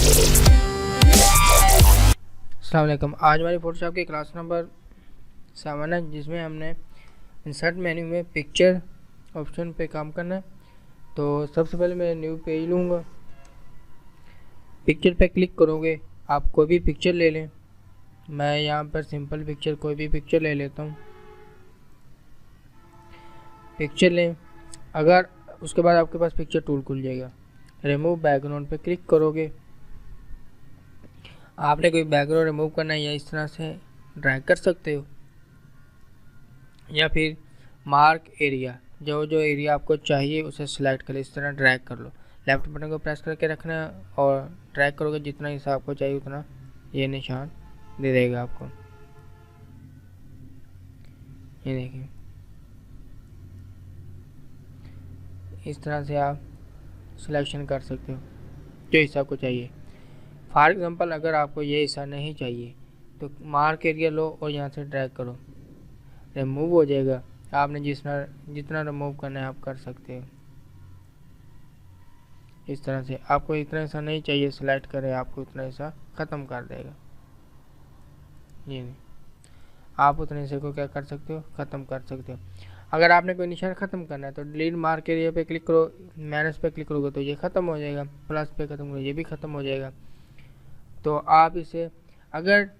अस्सलाम वालेकुम। आज हमारी फोटोशॉप की क्लास नंबर 7 है, जिसमें हमने इंसर्ट मेन्यू में पिक्चर ऑप्शन पे काम करना है। तो सबसे पहले मैं न्यू पेज लूँगा, पिक्चर पे क्लिक करोगे, आप कोई भी पिक्चर ले लें। मैं यहाँ पर सिंपल पिक्चर कोई भी पिक्चर ले लेता हूँ। पिक्चर लें, अगर उसके बाद आपके पास पिक्चर टूल खुल जाएगा। रिमूव बैकग्राउंड पे क्लिक करोगे, आपने कोई बैकग्राउंड रिमूव करना है या इस तरह से ड्रैग कर सकते हो, या फिर मार्क एरिया, जो जो एरिया आपको चाहिए उसे सिलेक्ट कर इस तरह ड्रैग कर लो। लेफ्ट बटन को प्रेस करके रखना है और ड्रैग करोगे, जितना हिस्सा आपको चाहिए उतना ये निशान दे देगा आपको। ये देखिए, इस तरह से आप सिलेक्शन कर सकते हो जो हिस्सा आपको चाहिए। फॉर एग्जांपल, अगर आपको ये हिस्सा नहीं चाहिए तो मार्क एरिया लो और यहाँ से ड्रैग करो, रिमूव हो जाएगा। आपने जितना रिमूव करना है आप कर सकते हो। इस तरह से आपको इतना हिस्सा नहीं चाहिए, सिलेक्ट करें, आपको इतना हिस्सा ख़त्म कर देगा। ये नहीं, आप उतने हिस्से को क्या कर सकते हो, ख़त्म कर सकते हो। अगर आपने कोई निशान ख़त्म करना है तो डिलीट मार्क एरिया पे क्लिक करो, माइनस पे क्लिक करोगे तो ये ख़त्म हो जाएगा, प्लस पे ख़त्म करो ये भी ख़त्म हो जाएगा। तो आप इसे अगर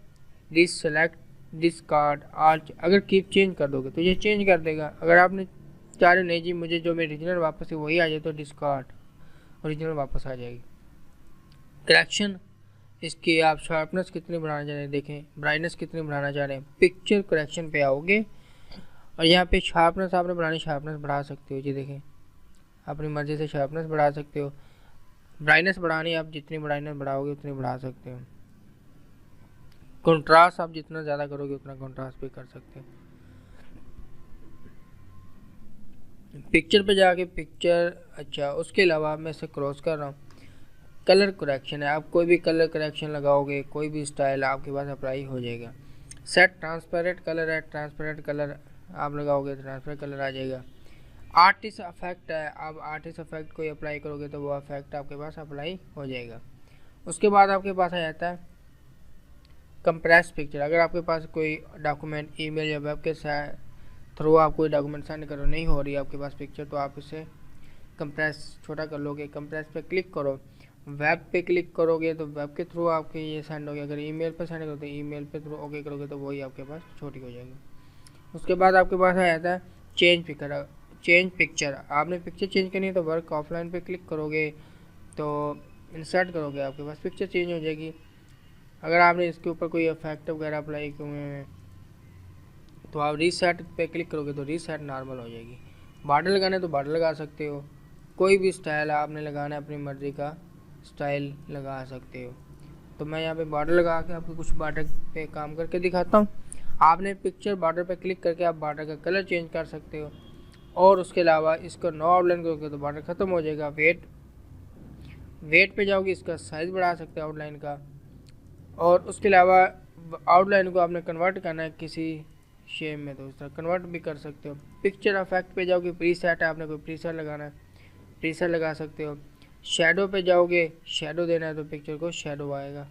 डिससेलेक्ट, डिस्कार्ड, आल्ट, अगर कीप चेंज कर दोगे तो ये चेंज कर देगा। अगर आपने चाह रहे नहीं जी मुझे जो मेरी ओरिजिनल वापस है वही आ जाए, तो डिस्कार्ड, ओरिजिनल वापस आ जाएगी। करेक्शन, इसकी आप शार्पनेस कितनी बढ़ाना चाह रहे हैं, देखें ब्राइटनेस कितनी बढ़ाना चाह रहे हैं। पिक्चर करेक्शन पे आओगे और यहाँ पे शार्पनेस आपने बढ़ानी, शार्पनेस बढ़ा सकते हो। जी देखें, अपनी मर्ज़ी से शार्पनेस बढ़ा सकते हो। ब्राइटनेस बढ़ानी, आप जितनी ब्राइटनेस बढ़ाओगे उतनी बढ़ा सकते हो। कंट्रास्ट आप जितना ज़्यादा करोगे उतना कंट्रास्ट भी कर सकते हो। पिक्चर पे जाके पिक्चर, अच्छा उसके अलावा मैं इसे क्रॉस कर रहा हूँ। कलर करेक्शन है, आप कोई भी कलर करेक्शन लगाओगे, कोई भी स्टाइल आपके पास अप्लाई हो जाएगा। सेट ट्रांसपेरेंट कलर है, ट्रांसपेरेंट कलर आप लगाओगे ट्रांसपेरेंट कलर आ जाएगा। आर्टिस्ट इफेक्ट है, आप आर्टिस्ट इफेक्ट कोई अप्लाई करोगे तो वो इफेक्ट आपके पास अप्लाई हो जाएगा। उसके बाद आपके पास आ जाता है कंप्रेस पिक्चर। अगर आपके पास कोई डॉक्यूमेंट ईमेल या वेब के थ्रू आप कोई डॉक्यूमेंट सेंड करो, नहीं हो रही आपके पास पिक्चर, तो आप इसे कंप्रेस छोटा कर लोगे। कंप्रेस पे क्लिक करो, वेब पे क्लिक करोगे तो वेब के थ्रू आपके ये सेंड हो गया। अगर ईमेल पे सेंड करो तो ईमेल पे थ्रू ओके करोगे तो वही आपके पास छोटी हो जाएगी। उसके बाद आपके पास आ जाता है चेंज पिक्चर। चेंज पिक्चर, आपने पिक्चर चेंज करनी है तो वर्क ऑफलाइन पे क्लिक करोगे तो इंसर्ट करोगे, आपके पास पिक्चर चेंज हो जाएगी। अगर आपने इसके ऊपर कोई इफेक्ट वगैरह अप्लाई किए हुए हैं तो आप रीसेट पे क्लिक करोगे तो रीसेट नॉर्मल हो जाएगी। बॉर्डर लगाना है तो बॉर्डर लगा सकते हो, कोई भी स्टाइल आपने लगाना है अपनी मर्ज़ी का स्टाइल लगा सकते हो। तो मैं यहाँ पे बॉर्डर लगा के आपको कुछ बॉर्डर पे काम करके दिखाता हूँ। आपने पिक्चर बॉर्डर पे क्लिक करके आप बॉर्डर का कलर चेंज कर सकते हो, और उसके अलावा इसको नो आउटलाइन करोगे तो बॉर्डर ख़त्म हो जाएगा। वेट पे जाओगे, इसका साइज़ बढ़ा सकते हो आउटलाइन का, और उसके अलावा आउटलाइन को आपने कन्वर्ट करना है किसी शेप में तो उस तरह कन्वर्ट भी कर सकते हो। पिक्चर इफेक्ट पे जाओगे, प्रीसेट है, आपने कोई प्रीसेट लगाना है प्रीसेट लगा सकते हो। शैडो पे जाओगे, शैडो देना है तो पिक्चर को शैडो आएगा।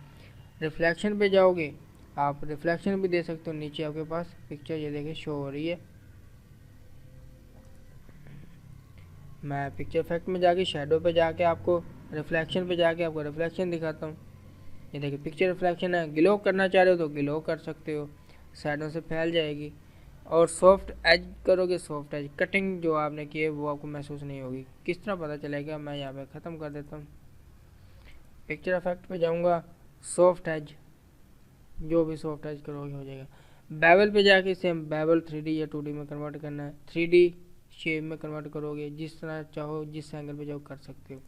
रिफ्लेक्शन पे जाओगे, आप रिफ्लेक्शन भी दे सकते हो। नीचे आपके पास पिक्चर ये देखिए शो हो रही है। मैं पिक्चर इफेक्ट में जाके शैडो पे जाके आपको रिफ्लेक्शन पे जाके आपको रिफ्लेक्शन दिखाता हूँ। ये देखिए पिक्चर रिफ्लेक्शन है। ग्लो करना चाह रहे हो तो ग्लो कर सकते हो, साइडों से फैल जाएगी। और सॉफ्ट एज करोगे, सॉफ्ट एज कटिंग जो आपने की है वो आपको महसूस नहीं होगी। किस तरह पता चलेगा, मैं यहाँ पे ख़त्म कर देता हूँ। पिक्चर इफेक्ट पे जाऊँगा, सॉफ्ट एज, जो भी सॉफ्ट एज करोगे हो जाएगा। बेवल पे जाके सेम बेवल 3D या 2D में कन्वर्ट करना है, 3D शेप में कन्वर्ट करोगे, जिस तरह चाहो जिस एंगल पे जाओ कर सकते हो।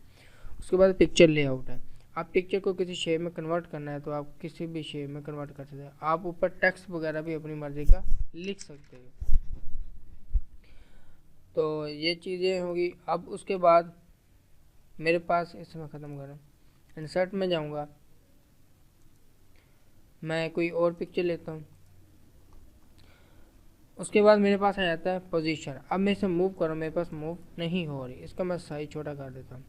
उसके बाद पिक्चर लेआउट है, आप पिक्चर को किसी शेप में कन्वर्ट करना है तो आप किसी भी शेप में कन्वर्ट कर सकते हैं। आप ऊपर टेक्स्ट वगैरह भी अपनी मर्ज़ी का लिख सकते हो। तो ये चीज़ें होगी। अब उसके बाद मेरे पास, इसमें ख़त्म करें, इंसर्ट में जाऊंगा, मैं कोई और पिक्चर लेता हूँ। उसके बाद मेरे पास आ जाता है पोजीशन। अब मैं इसे मूव करूँ, मेरे पास मूव नहीं हो रही, इसका मैं साइज छोटा कर देता हूँ।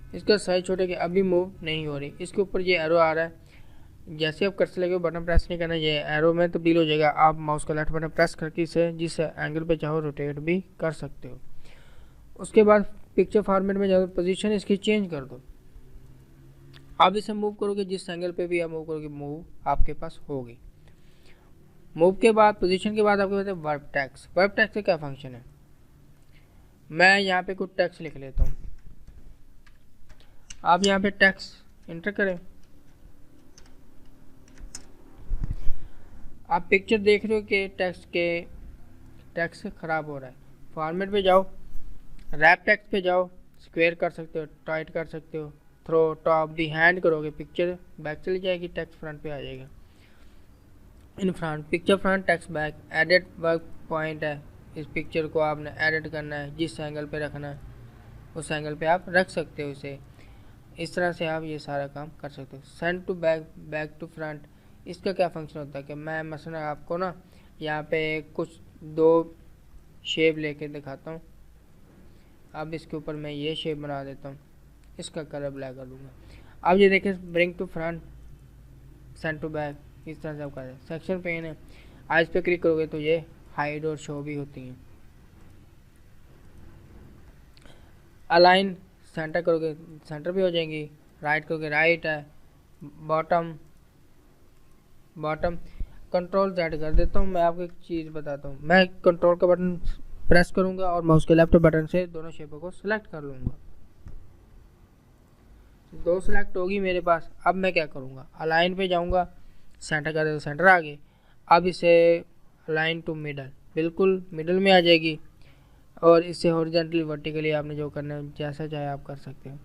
इसका साइज छोटा कि अभी मूव नहीं हो रही। इसके ऊपर ये एरो आ रहा है, जैसे आप कर्सर लगे बटन प्रेस नहीं करना, ये एरो में तब्दील हो जाएगा। आप माउस का लेफ्ट बटन प्रेस करके इसे जिस एंगल पे चाहो रोटेट भी कर सकते हो। उसके बाद पिक्चर फॉर्मेट में जाओ, पोजीशन इसकी चेंज कर दो। आप इसे मूव करोगे, जिस एंगल पे भी आप मूव करोगे मूव आपके पास होगी। मूव के बाद पोजीशन के बाद आपके पास है वर्ब टेक्स्ट। वर्ब टेक्स्ट का क्या फंक्शन है, मैं यहाँ पे कुछ टेक्स्ट लिख लेता हूँ। आप यहाँ पे टेक्स्ट इंटर करें। आप पिक्चर देख रहे हो कि टेक्स्ट ख़राब हो रहा है। फॉर्मेट पे जाओ, रैप टेक्स्ट पे जाओ, स्क्वायर कर सकते हो, टाइट कर सकते हो, थ्रो टॉप भी हैंड करोगे, पिक्चर बैक चली जाएगी, टेक्स्ट फ्रंट पे आ जाएगा। In front picture front text back. Edit work point है, इस पिक्चर को आपने एडिट करना है, जिस एंगल पे रखना है उस एंगल पे आप रख सकते हो इसे। इस तरह से आप ये सारा काम कर सकते हो। Send to back, back to front, इसका क्या फंक्शन होता है कि मैं मसलन आपको ना यहाँ पे कुछ दो शेप लेके दिखाता हूँ। अब इसके ऊपर मैं ये शेप बना देता हूँ, इसका कलर ब्लैक कर लूँगा। अब ये देखें, bring to front, send to back, इस तरह से आप करें। सेक्शन पेन है, आज पे क्लिक करोगे तो ये हाइड और शो भी होती हैं। अलाइन, सेंटर करोगे सेंटर भी हो जाएंगी। राइट करोगे राइट है। बॉटम कंट्रोल Z कर देता हूँ। मैं आपको एक चीज़ बताता हूँ, मैं कंट्रोल का बटन प्रेस करूँगा और माउस के लेफ्ट बटन से दोनों शेपों को सिलेक्ट कर लूँगा। दो सिलेक्ट होगी मेरे पास। अब मैं क्या करूँगा, अलाइन पे जाऊँगा, सेंटर कर देता, सेंटर आ गई। अब इसे अलाइन टू मिडल, बिल्कुल मिडल में आ जाएगी। और इससे हॉरिजॉन्टली वर्टिकली आपने जो करना है जैसा चाहे आप कर सकते हो।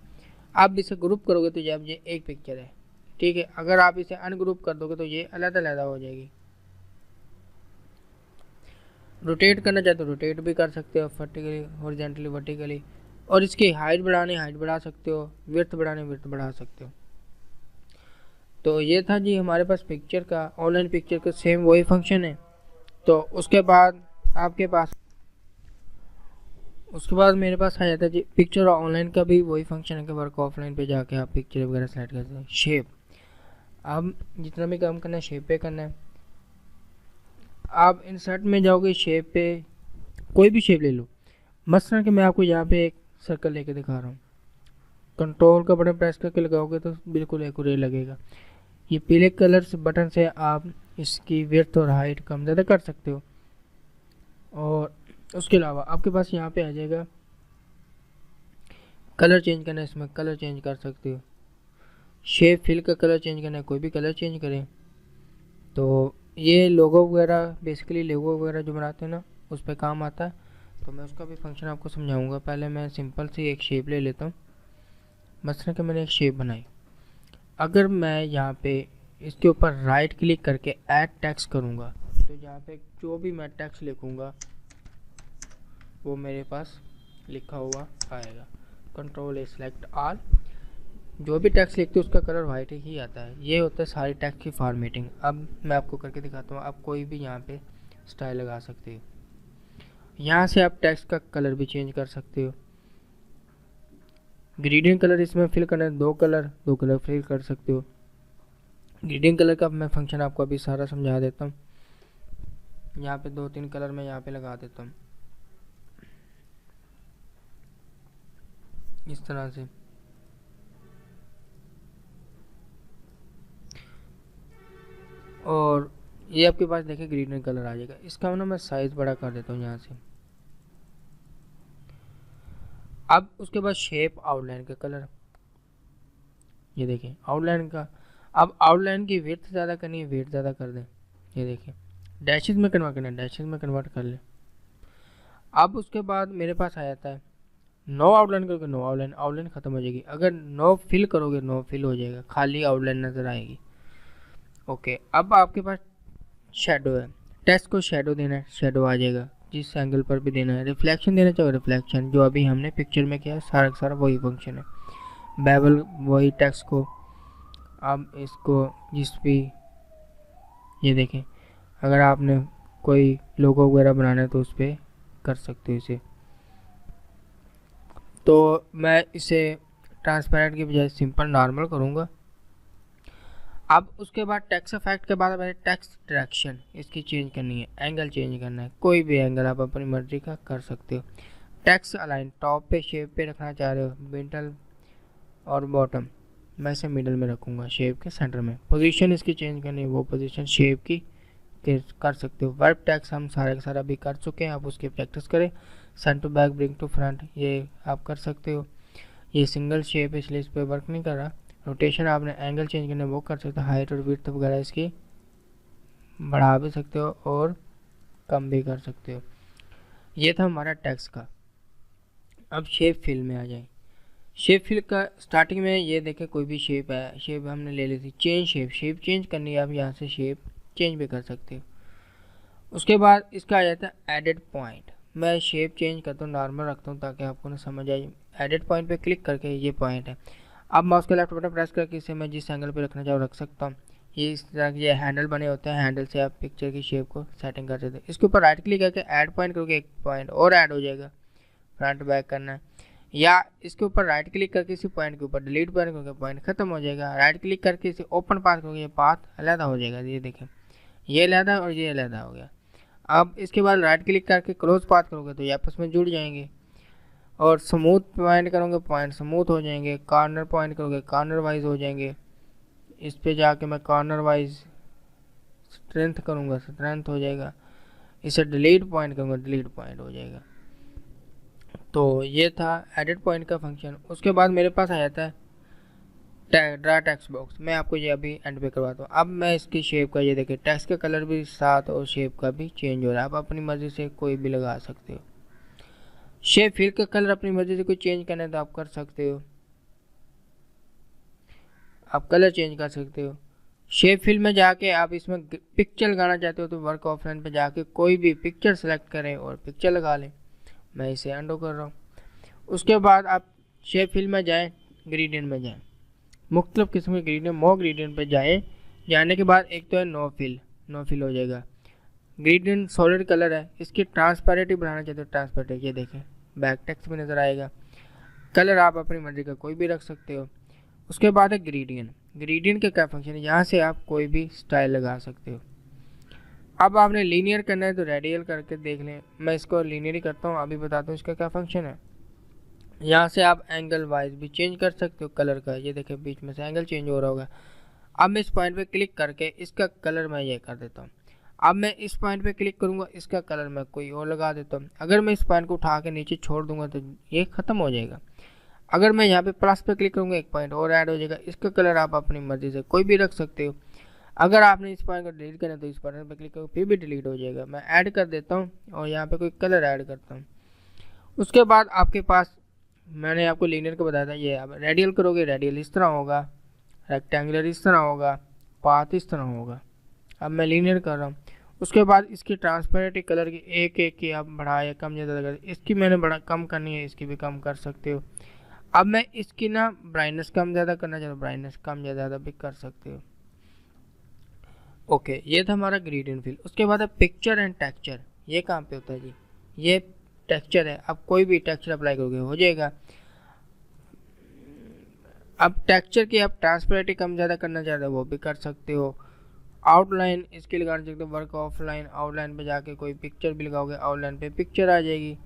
आप इसे ग्रुप करोगे तो जब ये एक पिक्चर है, ठीक है। अगर आप इसे अनग्रुप कर दोगे तो ये अलग-अलग हो जाएगी। रोटेट करना चाहते हो रोटेट भी कर सकते हो, वर्टिकली हॉरिजॉन्टली वर्टिकली। और इसकी हाइट बढ़ानी हाइट बढ़ा सकते हो, विड्थ बढ़ाने विड्थ बढ़ा सकते हो। तो ये था जी हमारे पास पिक्चर का, ऑनलाइन पिक्चर का सेम वही फंक्शन है। तो उसके बाद मेरे पास आ जाता है जी पिक्चर और ऑनलाइन का भी वही फंक्शन है कि वर्क ऑफलाइन पे जाके आप पिक्चर वगैरह सेलेक्ट करते हैं। शेप, अब जितना भी काम करना है शेप पे करना है। आप इंसर्ट में जाओगे, शेप पे कोई भी शेप ले लो। मसलन कि मैं आपको यहाँ पे एक सर्कल लेके दिखा रहा हूँ, कंट्रोल का बटन प्रेस करके लगाओगे तो बिल्कुल एक्यूरेट लगेगा। ये पीले कलर से बटन से आप इसकी विड्थ और हाइट कम ज़्यादा कर सकते हो। और उसके अलावा आपके पास यहाँ पे आ जाएगा कलर चेंज करना है, इसमें कलर चेंज कर सकते हो। शेप फिल का कलर चेंज करना है, कोई भी कलर चेंज करें। तो ये लोगो वगैरह, बेसिकली लोगो वगैरह जो बनाते हैं ना उस पर काम आता है। तो मैं उसका भी फंक्शन आपको समझाऊंगा। पहले मैं सिंपल सी एक शेप ले लेता हूँ। मसलन कि मैंने एक शेप बनाई, अगर मैं यहाँ पे इसके ऊपर राइट क्लिक करके ऐड टेक्स्ट करूँगा तो यहाँ पे जो भी मैं टेक्स्ट लिखूँगा वो मेरे पास लिखा हुआ आएगा। कंट्रोल ए सेलेक्ट ऑल, जो भी टेक्स्ट लिखते हो उसका कलर वाइट ही आता है। ये होता है सारी टेक्स्ट की फॉर्मेटिंग। अब मैं आपको करके दिखाता हूँ। आप कोई भी यहाँ पे स्टाइल लगा सकते हो। यहाँ से आप टेक्स्ट का कलर भी चेंज कर सकते हो। ग्रेडियंट कलर इसमें फिल करना है, दो कलर फिल कर सकते हो। ग्रेडियंट कलर का मैं फंक्शन आपको अभी सारा समझा देता हूँ। यहाँ पे 2-3 कलर मैं यहाँ पे लगा देता हूँ इस तरह से। और ये आपके पास देखिए ग्रीन कलर आ जाएगा। इसका ना मैं साइज़ बड़ा कर देता हूँ यहाँ से। अब उसके बाद शेप, आउटलाइन का कलर, ये देखिए आउटलाइन का। अब आउटलाइन की विड्थ ज़्यादा करनी है, विड्थ ज़्यादा कर दें। ये देखिए डैशेज में कन्वर्ट करना है, डैशेज में कन्वर्ट कर लें। अब उसके बाद मेरे पास आ जाता है नो आउटलाइन करोगे, नो आउटलाइन ख़त्म हो जाएगी। अगर नो फिल करोगे नो फिल हो जाएगा, खाली आउटलाइन नज़र आएगी। ओके, अब आपके पास शेडो है, टेक्स्ट को शेडो देना है, शेडो आ जाएगा जिस एंगल पर भी देना है। रिफ्लेक्शन देना चाहिए, रिफ्लेक्शन जो अभी हमने पिक्चर में किया सारा का सारा वही फंक्शन है। बेवल वही टेक्स्ट को, अब इसको जिस भी, ये देखें अगर आपने कोई लोगो वगैरह बनाना है तो उस पर कर सकते हो इसे। तो मैं इसे ट्रांसपेरेंट की बजाय सिंपल नॉर्मल करूँगा। अब उसके बाद टेक्स्ट इफेक्ट के बाद मैंने टेक्स्ट डायरेक्शन इसकी चेंज करनी है, एंगल चेंज करना है, कोई भी एंगल आप अपनी मर्जी का कर सकते हो। टेक्स्ट अलाइन टॉप पे शेप पे रखना चाह रहे हो, मिडल और बॉटम, मैं इसे मिडल में रखूँगा, शेप के सेंटर में। पोजीशन इसकी चेंज करनी है, वो पोजीशन शेप की कर सकते हो। वर्ब टेक्स्ट हम सारा का सारा भी कर चुके हैं, आप उसकी प्रैक्टिस करें। Centre to back, bring to front, ये आप कर सकते हो। ये सिंगल शेप इसलिए इस पर वर्क नहीं कर रहा। रोटेशन आपने एंगल चेंज करना है, वो कर सकते हो। हाइट और विड्थ वगैरह इसकी बढ़ा भी सकते हो और कम भी कर सकते हो। ये था हमारा टेक्स्ट का। अब शेप फिल में आ जाए। शेप फिल का स्टार्टिंग में ये देखें, कोई भी शेप है, शेप हमने ले ली थी, चेंज शेप, शेप चेंज करनी है, आप यहाँ से शेप चेंज भी कर सकते हो। उसके बाद इसका आ जाता है एडिट पॉइंट। मैं शेप चेंज करता हूँ, नॉर्मल रखता हूँ ताकि आपको ना समझ आए। एडिट पॉइंट पे क्लिक करके ये पॉइंट है, अब माउस का लेफ्ट बटन प्रेस करके इसे मैं जिस एंगल पे रखना चाहूँ रख सकता हूँ। ये इस तरह के ये हैंडल बने होते हैं, हैंडल से आप पिक्चर की शेप को सेटिंग कर सकते हैं। इसके ऊपर राइट क्लिक करके ऐड पॉइंट करोगे, एक पॉइंट और ऐड हो जाएगा, फ्रंट बैक करना है। या इसके ऊपर राइट क्लिक करके इसी पॉइंट के ऊपर डिलीट पॉइंट करोगे, पॉइंट खत्म हो जाएगा। राइट क्लिक करके इसे ओपन पाथ करोगे, ये पाथ अलहदा हो जाएगा। ये देखें, ये अलहदा और ये अलहदा हो गया। अब इसके बाद राइट क्लिक करके क्लोज पाथ करोगे तो ये आपस में जुड़ जाएंगे। और स्मूथ पॉइंट करोगे, पॉइंट स्मूथ हो जाएंगे। कॉर्नर पॉइंट करोगे, कॉर्नर वाइज हो जाएंगे। इस पे जाके मैं कॉर्नर वाइज स्ट्रेंथ करूँगा, स्ट्रेंथ हो जाएगा। इसे डिलीट पॉइंट करूँगा, डिलीट पॉइंट हो जाएगा। तो ये था एडिट पॉइंट का फंक्शन। उसके बाद मेरे पास आ जाता है ड्रा टेक्स्ट बॉक्स। मैं आपको ये अभी एंड पे करवाता हूँ। अब मैं इसकी शेप का, ये देखिए टेक्स्ट का कलर भी साथ और शेप का भी चेंज हो रहा है। आप अपनी मर्ज़ी से कोई भी लगा सकते हो। शेप फिल का कलर अपनी मर्जी से कोई चेंज करना है तो आप कर सकते हो, आप कलर चेंज कर सकते हो। शेप फिल में जाके आप इसमें पिक्चर लगाना चाहते हो तो वर्क ऑफलाइन पे जाके कोई भी पिक्चर सेलेक्ट करें और पिक्चर लगा लें। मैं इसे अंडो कर रहा हूँ। उसके बाद आप शेप फिल में जाएं, ग्रेडियंट में जाएं, मुख्तलिफ किस्म के ग्रेडियंट, मो ग्रेडियंट पे जाएं। जाने के बाद एक तो है नो फिल, नो फिल हो जाएगा। ग्रेडियंट सॉलिड कलर है, इसकी ट्रांसपेरेंटी बढ़ाना चाहते हो, ट्रांसपेरेंटी, ये देखें बैक टेक्स्ट में नज़र आएगा। कलर आप अपनी मर्जी का कोई भी रख सकते हो। उसके बाद है ग्रेडियंट। ग्रेडियंट का क्या फंक्शन है, यहाँ से आप कोई भी स्टाइल लगा सकते हो। अब आपने लीनियर करना है तो रेडियल करके देख लें, मैं इसको लीनियर ही करता हूँ, अभी बताता हूँ इसका क्या फंक्शन है। यहाँ से आप एंगल वाइज भी चेंज कर सकते हो कलर का, ये देखें बीच में से एंगल चेंज हो रहा होगा। अब मैं इस पॉइंट पे क्लिक करके इसका कलर मैं ये कर देता हूँ। अब मैं इस पॉइंट पे क्लिक करूँगा, इसका कलर मैं कोई और लगा देता हूँ। अगर मैं इस पॉइंट को उठा के नीचे छोड़ दूंगा तो ये ख़त्म हो जाएगा। अगर मैं यहाँ पे प्लस पे क्लिक करूँगा, एक पॉइंट और ऐड हो जाएगा। इसका कलर आप अपनी मर्ज़ी से कोई भी रख सकते हो। अगर आपने इस पॉइंट को डिलीट करना है तो इस पॉइंट पे क्लिक करो, फिर भी डिलीट हो जाएगा। मैं ऐड कर देता हूँ और यहाँ पे कोई कलर ऐड करता हूँ। उसके बाद आपके पास, मैंने आपको लीनियर का बताया था, ये आप रेडियल करोगे, रेडियल इस तरह होगा, रेक्टेंगुलर इस तरह होगा, पाथ इस तरह होगा। अब मैं लीनियर कर रहा हूँ। उसके बाद इसकी ट्रांसपेरेंटी कलर की एक एक की आप बढ़ा या कम ज़्यादा कर, इसकी मैंने बड़ा कम करनी है, इसकी भी कम कर सकते हो। अब मैं इसकी ना ब्राइटनेस कम ज़्यादा करना चाहता हूँ, ब्राइटनेस कम ज़्यादा भी कर सकते हो। ओके, ये था हमारा ग्रेडियंट फिल। उसके बाद है पिक्चर एंड टेक्सचर। ये कहाँ पे होता है जी, ये टेक्सचर है। अब कोई भी टेक्सचर अप्लाई करोगे हो जाएगा। अब टेक्सचर की आप ट्रांसपेरेंटी कम ज़्यादा करना चाहते हो वो भी कर सकते हो। आउटलाइन इसके लिए कर सकते हो, वर्क ऑफलाइन, आउटलाइन पे जाके कोई पिक्चर भी लगाओगे, आउटलाइन पे पिक्चर आ जाएगी।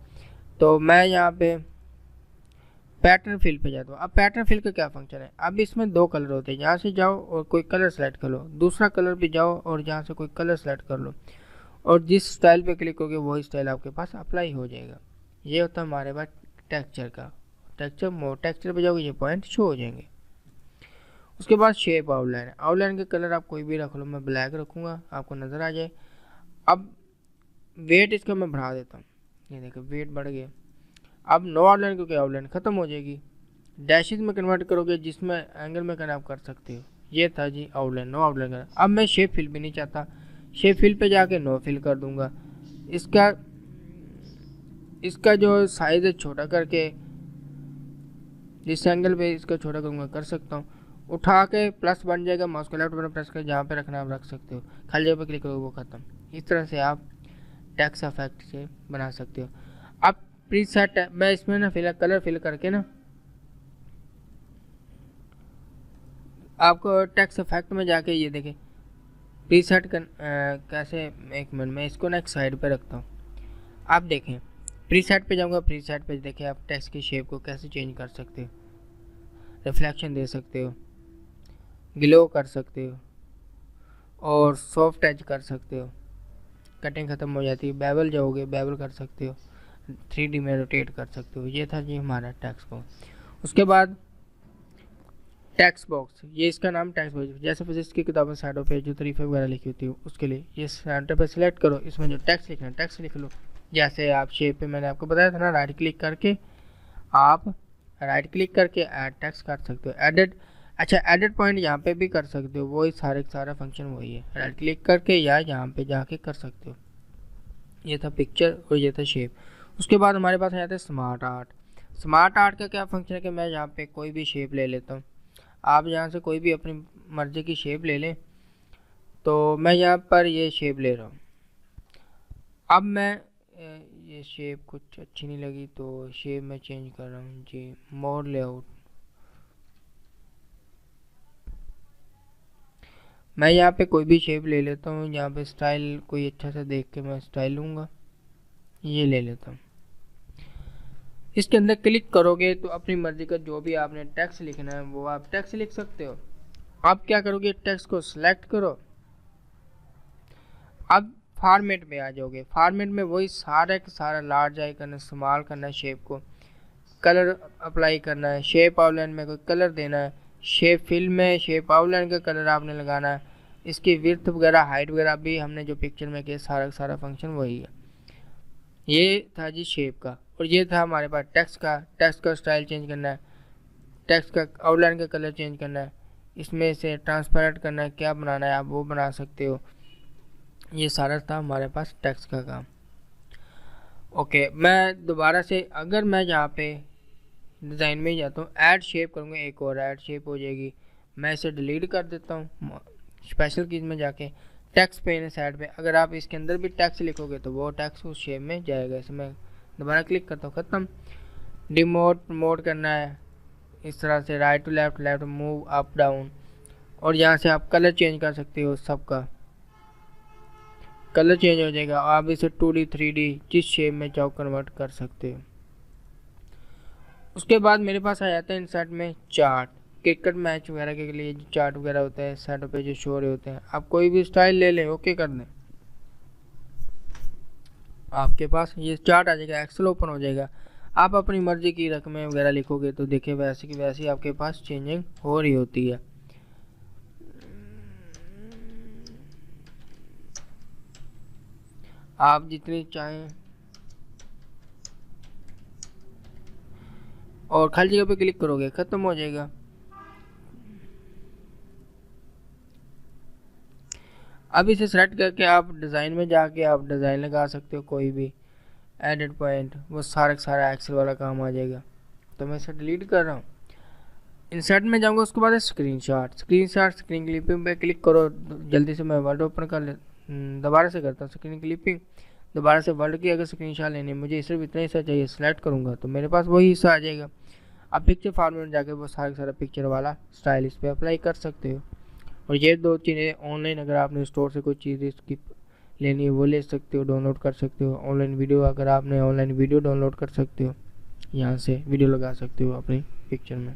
तो मैं यहाँ पे पैटर्न फिल पे जाता हूँ। अब पैटर्न फिल का क्या फंक्शन है, अब इसमें दो कलर होते हैं, यहाँ से जाओ और कोई कलर सेलेक्ट कर लो, दूसरा कलर भी जाओ और यहाँ से कोई कलर सेलेक्ट कर लो, और जिस स्टाइल पे क्लिक करोगे वही स्टाइल आपके पास अप्लाई हो जाएगा। ये होता है हमारे पास टेक्सचर का। टेक्सचर पे जाओगे ये पॉइंट शो हो जाएंगे। उसके बाद शेप आउटलाइन, आउटलाइन के कलर आप कोई भी रख लो, मैं ब्लैक रखूँगा आपको नज़र आ जाए। अब वेट इसका मैं बढ़ा देता हूँ, ये देखो वेट बढ़ गया। अब नो आउटलाइन क्योंकि आउटलाइन ख़त्म हो जाएगी। डैशेज में कन्वर्ट करोगे, जिसमें एंगल में करना आप कर सकते हो। ये था जी आउटलाइन, नो आउटलाइन करना। अब मैं शेप फिल भी नहीं चाहता, शेप फिल पे जाके नो फिल कर दूंगा। इसका जो साइज़ है छोटा करके, जिस एंगल पे इसका छोटा करूँगा कर सकता हूँ। उठा के प्लस बन जाएगा, माउस का लेफ्ट बटन प्रेस कर जहाँ पे रखना आप रख सकते हो, खाली जगह पे क्लिक करोगे वो ख़त्म। इस तरह से आप टेक्स्ट इफेक्ट से बना सकते हो। अब प्रीसेट है, मैं इसमें ना फिलहाल कलर फिल करके ना आपको टेक्स्ट इफेक्ट में जाके ये देखें प्रीसेट कैसे, एक मिनट में इसको ना एक साइड पे रखता हूँ। आप देखें प्रीसेट पे जाऊँगा, प्रीसेट पे देखिए आप टेक्स्ट की शेप को कैसे चेंज कर सकते हो, रिफ्लेक्शन दे सकते हो, ग्लो कर सकते हो और सॉफ्ट एज कर सकते हो। कटिंग ख़त्म हो जाती है, बेवल जाओगे बेवल कर सकते हो, 3D में रोटेट कर सकते हो। ये था जी हमारा टेक्स्ट बॉक्स। उसके बाद टेक्स्ट बॉक्स, ये इसका नाम टेक्स्ट बॉक्स। जैसे फिजिक्स की किताबों साइडों पे जो तरीफे वगैरह लिखी होती है उसके लिए ये सेंटर पे सिलेक्ट करो, इसमें जो टेक्स्ट लिखना है टेक्स्ट लिख लो। जैसे आप शेप पे मैंने आपको बताया था ना, राइट क्लिक करके आप ऐड टेक्स्ट कर सकते हो। एडिट पॉइंट यहाँ पे भी कर सकते हो, वही सारा फंक्शन वही है, राइट क्लिक करके या यहाँ पे जाके कर सकते हो। ये था पिक्चर और ये था शेप। उसके बाद हमारे पास आ जाता है स्मार्ट आर्ट। स्मार्ट आर्ट का क्या फंक्शन है कि मैं यहाँ पे कोई भी शेप ले लेता हूँ, आप यहाँ से कोई भी अपनी मर्जी की शेप ले लें। तो मैं यहाँ पर ये शेप ले रहा हूँ। अब मैं ये शेप कुछ अच्छी नहीं लगी तो शेप मैं चेंज कर रहा हूँ जी, मोर लेआउट। मैं यहाँ पे कोई भी शेप ले लेता हूँ, यहाँ पे स्टाइल कोई अच्छा सा देख के मैं स्टाइल लूँगा, ये ले लेता हूँ। इसके अंदर क्लिक करोगे तो अपनी मर्जी का जो भी आपने टेक्स्ट लिखना है वो आप टेक्स्ट लिख सकते हो। आप क्या करोगे, टेक्स्ट को सिलेक्ट करो, अब फॉर्मेट में आ जाओगे। फॉर्मेट में वही सारा लार्ज आइकन इस्तेमाल करना है, शेप को कलर अप्लाई करना है, शेप आउटलाइन में कोई कलर देना है, शेप फिल में शेप आउटलाइन का कलर आपने लगाना है, इसकी विड्थ वगैरह हाइट वगैरह भी हमने जो पिक्चर में किया सारा फंक्शन वही है। ये था जी शेप का। और ये था हमारे पास टेक्स्ट का स्टाइल चेंज करना है, टेक्स्ट का आउटलाइन का कलर चेंज करना है, इसमें से ट्रांसपेरेंट करना है, क्या बनाना है आप वो बना सकते हो। ये सारा था हमारे पास टेक्स्ट का काम। ओके, मैं दोबारा से अगर मैं यहाँ पे डिज़ाइन में ही जाता हूँ, ऐड शेप करूँगा, एक और ऐड शेप हो जाएगी। मैं इसे डिलीट कर देता हूँ, स्पेशल कीज में जाके टेक्स्ट पे है साइड पे, अगर आप इसके अंदर भी टेक्स्ट लिखोगे तो वो टेक्स्ट उस शेप में जाएगा। इसे मैं दोबारा क्लिक करता हूँ, ख़त्म। डिमोट प्रमोट करना है इस तरह से, right to left move up down. और यहाँ से आप कलर चेंज कर सकते हो, सबका कलर चेंज हो जाएगा। आप इसे 2D 3D जिस शेप में चाहो कन्वर्ट कर सकते हो। उसके बाद मेरे पास आ जाता है इंसर्ट में चार्ट। क्रिकेट मैच वगैरह के लिए जो चार्ट वगैरह होता है साइडों पे जो शो हो रहे होते हैं, आप कोई भी स्टाइल ले लें, ओके कर दें, आपके पास ये चार्ट आ जाएगा, एक्सेल ओपन हो जाएगा। आप अपनी मर्जी की रकमें वगैरह लिखोगे तो देखिए वैसे की वैसी आपके पास चेंजिंग हो रही होती है। आप जितनी चाहें और खाली जगह पे क्लिक करोगे ख़त्म हो जाएगा। अब इसे सेलेक्ट करके आप डिज़ाइन में जाके आप डिज़ाइन लगा सकते हो, कोई भी एडिट पॉइंट, वो सारा एक्सेल वाला काम आ जाएगा। तो मैं इसे डिलीट कर रहा हूँ। इंसर्ट में जाऊँगा, उसके बाद स्क्रीन क्लिपिंग पे क्लिक करो। जल्दी से मैं वर्ड ओपन कर ले, दोबारा से करता हूँ स्क्रीन क्लिपिंग, दोबारा से वर्ड की अगर स्क्रीनशॉट लेनी है, मुझे सिर्फ इतना हिस्सा चाहिए, सेलेक्ट करूँगा तो मेरे पास वही हिस्सा आ जाएगा। अब पिक्चर फॉर्मेट में जाके वो सारा पिक्चर वाला स्टाइल इस पर अप्लाई कर सकते हो। और ये दो चीज़ें ऑनलाइन अगर आपने स्टोर से कोई चीज़ इसकी लेनी है वो ले सकते हो, डाउनलोड कर सकते हो। ऑनलाइन वीडियो अगर आपने ऑनलाइन वीडियो डाउनलोड कर सकते हो, यहाँ से वीडियो लगा सकते हो अपनी पिक्चर में।